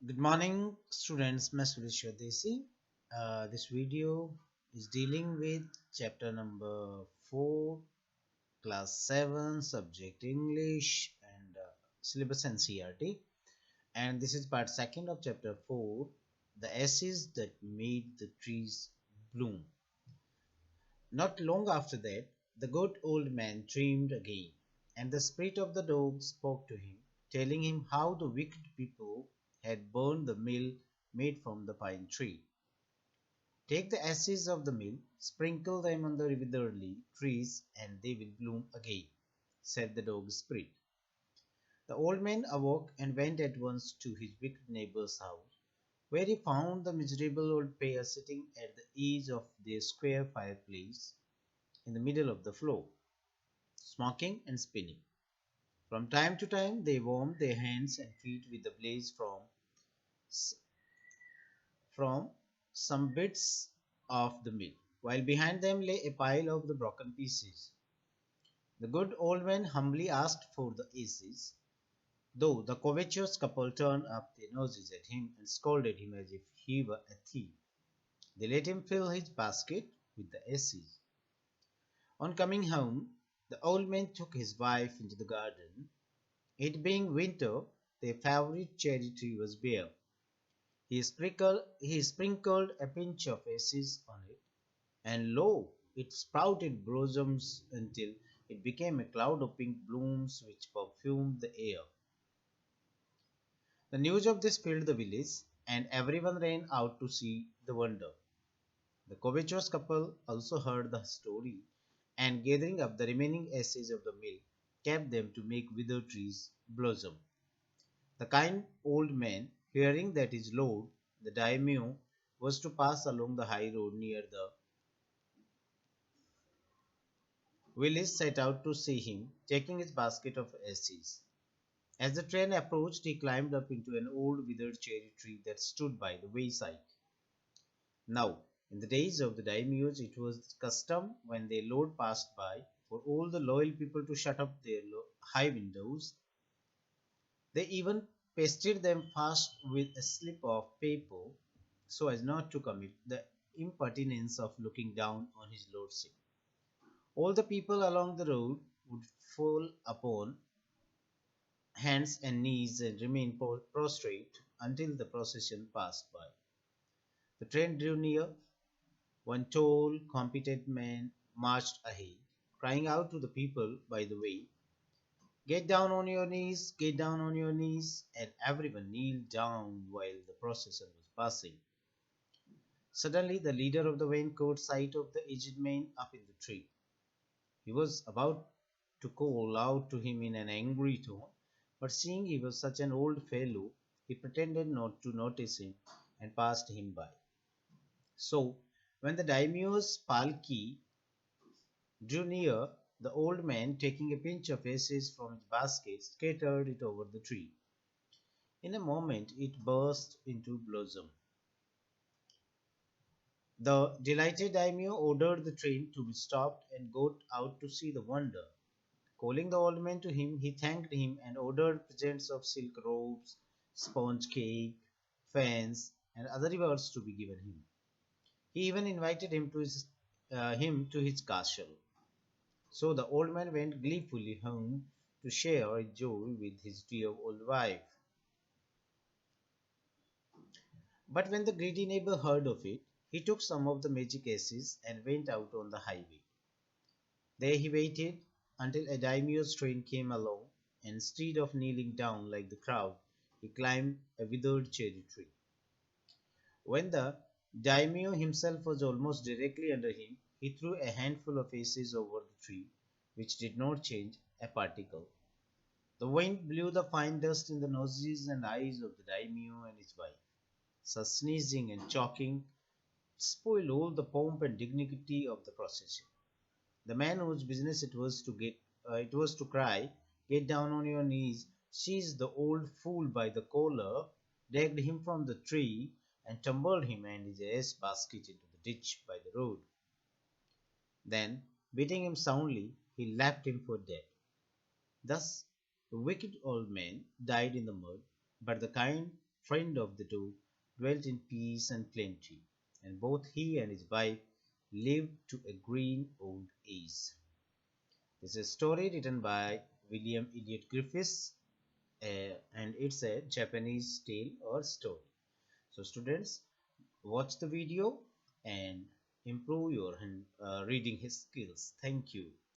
Good morning, students. मैं Suresh Desi. This video is dealing with chapter number 4, class 7, subject English, and syllabus NCERT. And this is part second of chapter 4, the ashes that made the trees bloom. Not long after that, the good old man dreamed again, and the spirit of the dog spoke to him, telling him how the wicked people had burned the mill made from the pine tree. Take the ashes of the mill, sprinkle them on the withered trees, and they will bloom again, said the dog spirit. The old man awoke and went at once to his wicked neighbor's house, where he found the miserable old pair sitting at the edge of their square fireplace in the middle of the floor, smoking and spinning. From time to time they warmed their hands and feet with the blaze from some bits of the mill, while behind them lay a pile of the broken pieces. The good old man humbly asked for the ashes, though the covetous couple turned up their noses at him and scolded him as if he were a thief. They let him fill his basket with the ashes. On coming home, the old man took his wife into the garden. It being winter, their favorite cherry tree was bare. He sprinkled a pinch of ashes on it, and lo, it sprouted blossoms until it became a cloud of pink blooms which perfumed the air. The news of this filled the village, and everyone ran out to see the wonder. The covetous couple also heard the story, and gathering up the remaining ashes of the mill, kept them to make withered trees blossom. The kind old man, hearing that his lord, the daimyo, was to pass along the high road near the village, set out to see him, taking his basket of ashes. As the train approached, he climbed up into an old withered cherry tree that stood by the wayside. Now, in the days of the daimyos, it was the custom when their lord passed by for all the loyal people to shut up their high windows. They even pasted them fast with a slip of paper so as not to commit the impertinence of looking down on his lordship. All the people along the road would fall upon hands and knees and remain prostrate until the procession passed by. The train drew near. One tall, competent man marched ahead, crying out to the people by the way, "Get down on your knees, get down on your knees," and everyone kneeled down while the procession was passing. Suddenly, the leader of the van caught sight of the aged man up in the tree. He was about to call out to him in an angry tone, but seeing he was such an old fellow, he pretended not to notice him and passed him by. So, when the daimyo's palki drew near, the old man, taking a pinch of ashes from his basket, scattered it over the tree. In a moment it burst into blossom. The delighted daimyo ordered the train to be stopped and got out to see the wonder. Calling the old man to him, he thanked him and ordered presents of silk robes, sponge cake, fans, and other rewards to be given him. He even invited him to his castle. So the old man went gleefully home to share his joy with his dear old wife. But when the greedy neighbor heard of it, he took some of the magic ashes and went out on the highway. There he waited until a daimyo's train came along, and instead of kneeling down like the crowd, he climbed a withered cherry tree. When the daimyo himself was almost directly under him, he threw a handful of ashes over the tree, which did not change a particle. The wind blew the fine dust in the noses and eyes of the daimyo and his wife. So sneezing and choking spoiled all the pomp and dignity of the procession. The man whose business it was to cry, "Get down on your knees," seized the old fool by the collar, dragged him from the tree, and tumbled him and his ass basket into the ditch by the road. Then, beating him soundly, he left him for dead. Thus, the wicked old man died in the mud, but the kind friend of the two, dwelt in peace and plenty, and both he and his wife lived to a green old age. This is a story written by William Elliot Griffiths, and it's a Japanese tale or story. So, students, watch the video and improve your reading skills. Thank you.